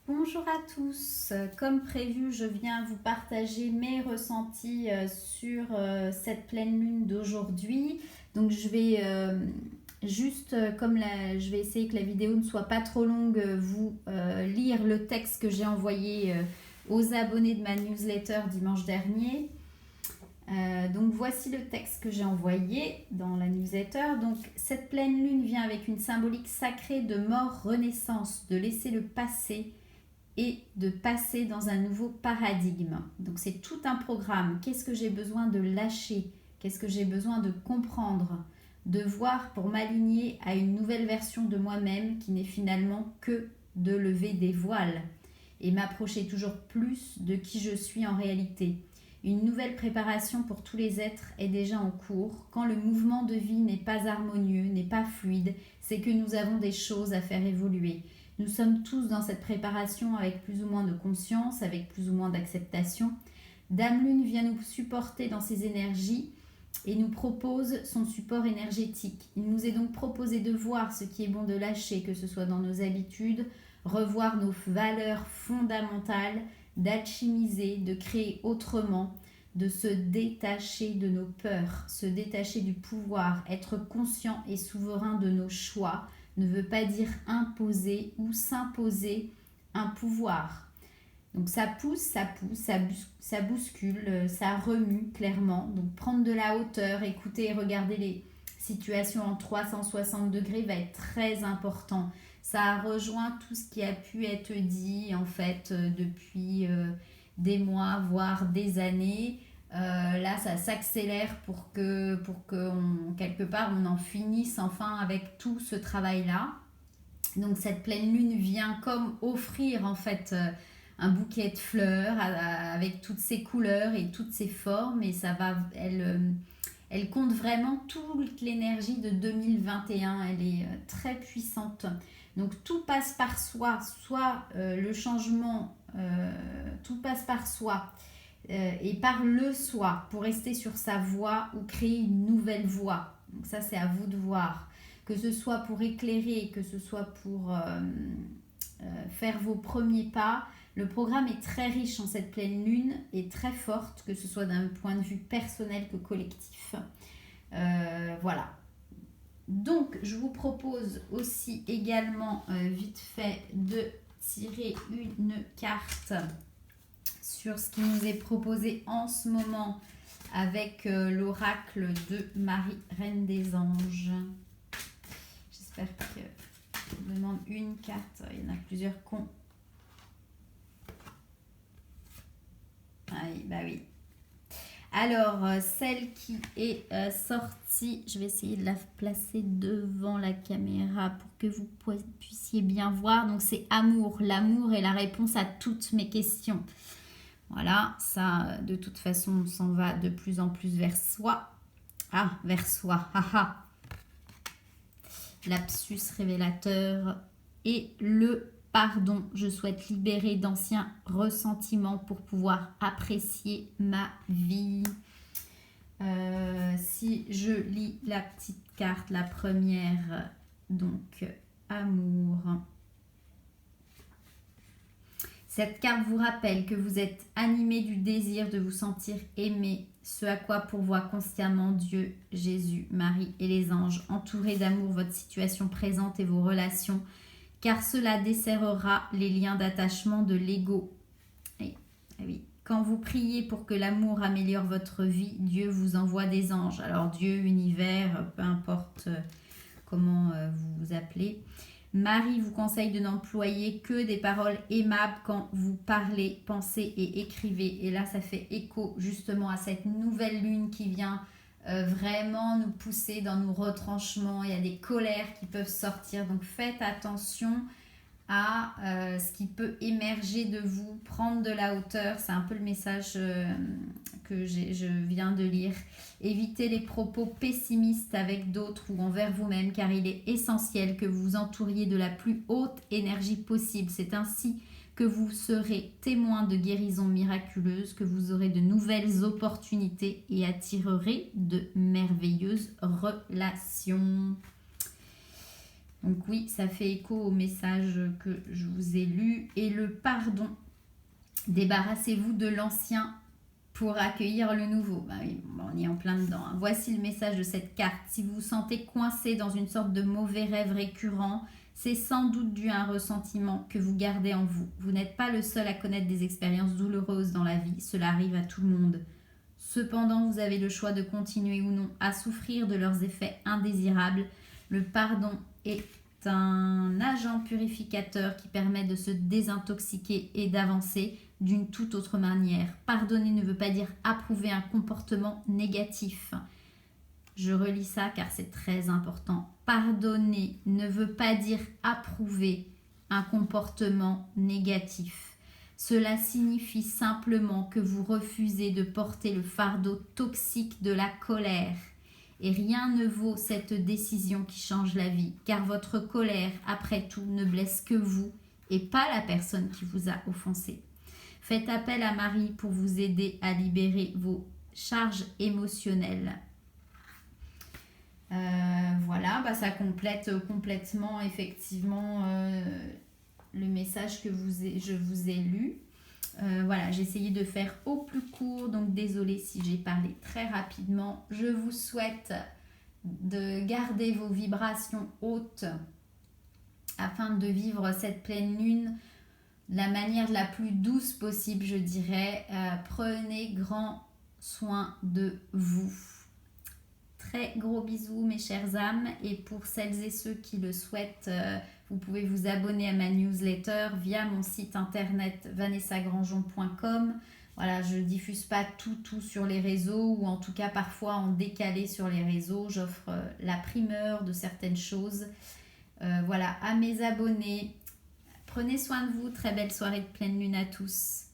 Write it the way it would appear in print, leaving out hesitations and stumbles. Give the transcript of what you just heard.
Bonjour à tous, comme prévu je viens vous partager mes ressentis sur cette pleine lune d'aujourd'hui. Donc je vais juste, je vais essayer que la vidéo ne soit pas trop longue, vous lire le texte que j'ai envoyé aux abonnés de ma newsletter dimanche dernier. Donc voici le texte que j'ai envoyé dans la newsletter. Donc cette pleine lune vient avec une symbolique sacrée de mort-renaissance, de laisser le passé et de passer dans un nouveau paradigme. Donc c'est tout un programme. Qu'est-ce que j'ai besoin de lâcher? Qu'est-ce que j'ai besoin de comprendre, de voir pour m'aligner à une nouvelle version de moi-même qui n'est finalement que de lever des voiles et m'approcher toujours plus de qui je suis en réalité. Une nouvelle préparation pour tous les êtres est déjà en cours. Quand le mouvement de vie n'est pas harmonieux, n'est pas fluide, c'est que nous avons des choses à faire évoluer. Nous sommes tous dans cette préparation avec plus ou moins de conscience, avec plus ou moins d'acceptation. Dame Lune vient nous supporter dans ses énergies et nous propose son support énergétique. Il nous est donc proposé de voir ce qui est bon de lâcher, que ce soit dans nos habitudes, revoir nos valeurs fondamentales, d'alchimiser, de créer autrement, de se détacher de nos peurs, se détacher du pouvoir, être conscient et souverain de nos choix, ne veut pas dire imposer ou s'imposer un pouvoir. Donc ça pousse, ça bouscule, ça remue clairement. Donc prendre de la hauteur, écouter et regarder les situations en 360 degrés va être très important. Ça rejoint tout ce qui a pu être dit en fait depuis des mois, voire des années. Là, ça s'accélère pour que quelque part, on en finisse enfin avec tout ce travail-là. Donc, cette pleine lune vient comme offrir en fait un bouquet de fleurs avec toutes ses couleurs et toutes ses formes. Et elle compte vraiment toute l'énergie de 2021. Elle est très puissante. Donc, tout passe par soi. Soit le changement, tout passe par soi. Et par le soi pour rester sur sa voie ou créer une nouvelle voie. Donc ça c'est à vous de voir. Que ce soit pour éclairer, que ce soit pour faire vos premiers pas. Le programme est très riche en cette pleine lune et très forte, que ce soit d'un point de vue personnel que collectif. Voilà. Donc je vous propose aussi également vite fait de tirer une carte sur ce qui nous est proposé en ce moment avec l'oracle de Marie, Reine des Anges. J'espère que je demande une carte. Il y en a plusieurs cons. Bah oui. Alors, celle qui est sortie, je vais essayer de la placer devant la caméra pour que vous puissiez bien voir. Donc, c'est amour. L'amour est la réponse à toutes mes questions. Voilà, ça, de toute façon, on s'en va de plus en plus vers soi. Ah, vers soi, haha. Lapsus révélateur et le pardon. Je souhaite libérer d'anciens ressentiments pour pouvoir apprécier ma vie. Si je lis la petite carte, la première, donc amour. Cette carte vous rappelle que vous êtes animé du désir de vous sentir aimé, ce à quoi pourvoit constamment Dieu, Jésus, Marie et les anges, entourés d'amour votre situation présente et vos relations, car cela desserrera les liens d'attachement de l'ego. Oui. Quand vous priez pour que l'amour améliore votre vie, Dieu vous envoie des anges. Alors Dieu, univers, peu importe comment vous vous appelez. Marie vous conseille de n'employer que des paroles aimables quand vous parlez, pensez et écrivez. Et là, ça fait écho justement à cette nouvelle lune qui vient vraiment nous pousser dans nos retranchements. Il y a des colères qui peuvent sortir. Donc, faites attention à ce qui peut émerger de vous, prendre de la hauteur. C'est un peu le message que je viens de lire. Évitez les propos pessimistes avec d'autres ou envers vous-même, car il est essentiel que vous vous entouriez de la plus haute énergie possible. C'est ainsi que vous serez témoin de guérisons miraculeuses, que vous aurez de nouvelles opportunités et attirerez de merveilleuses relations. Donc oui, ça fait écho au message que je vous ai lu. Et le pardon. Débarrassez-vous de l'ancien pour accueillir le nouveau. Bah oui, on est en plein dedans. Hein. Voici le message de cette carte. Si vous vous sentez coincé dans une sorte de mauvais rêve récurrent, c'est sans doute dû à un ressentiment que vous gardez en vous. Vous n'êtes pas le seul à connaître des expériences douloureuses dans la vie. Cela arrive à tout le monde. Cependant, vous avez le choix de continuer ou non à souffrir de leurs effets indésirables. Le pardon est un agent purificateur qui permet de se désintoxiquer et d'avancer d'une toute autre manière. Pardonner ne veut pas dire approuver un comportement négatif. Je relis ça car c'est très important. Pardonner ne veut pas dire approuver un comportement négatif. Cela signifie simplement que vous refusez de porter le fardeau toxique de la colère. Et rien ne vaut cette décision qui change la vie, car votre colère, après tout, ne blesse que vous et pas la personne qui vous a offensé. Faites appel à Marie pour vous aider à libérer vos charges émotionnelles. Voilà, ça complète complètement effectivement le message que je vous ai lu. Voilà, j'ai essayé de faire au plus court, donc désolée si j'ai parlé très rapidement. Je vous souhaite de garder vos vibrations hautes afin de vivre cette pleine lune de la manière la plus douce possible, je dirais. Prenez grand soin de vous. Très gros bisous mes chères âmes, et pour celles et ceux qui le souhaitent, vous pouvez vous abonner à ma newsletter via mon site internet vanessagranjon.com. Voilà, je ne diffuse pas tout sur les réseaux, ou en tout cas parfois en décalé sur les réseaux. J'offre la primeur de certaines choses. Voilà, à mes abonnés, prenez soin de vous. Très belle soirée de pleine lune à tous.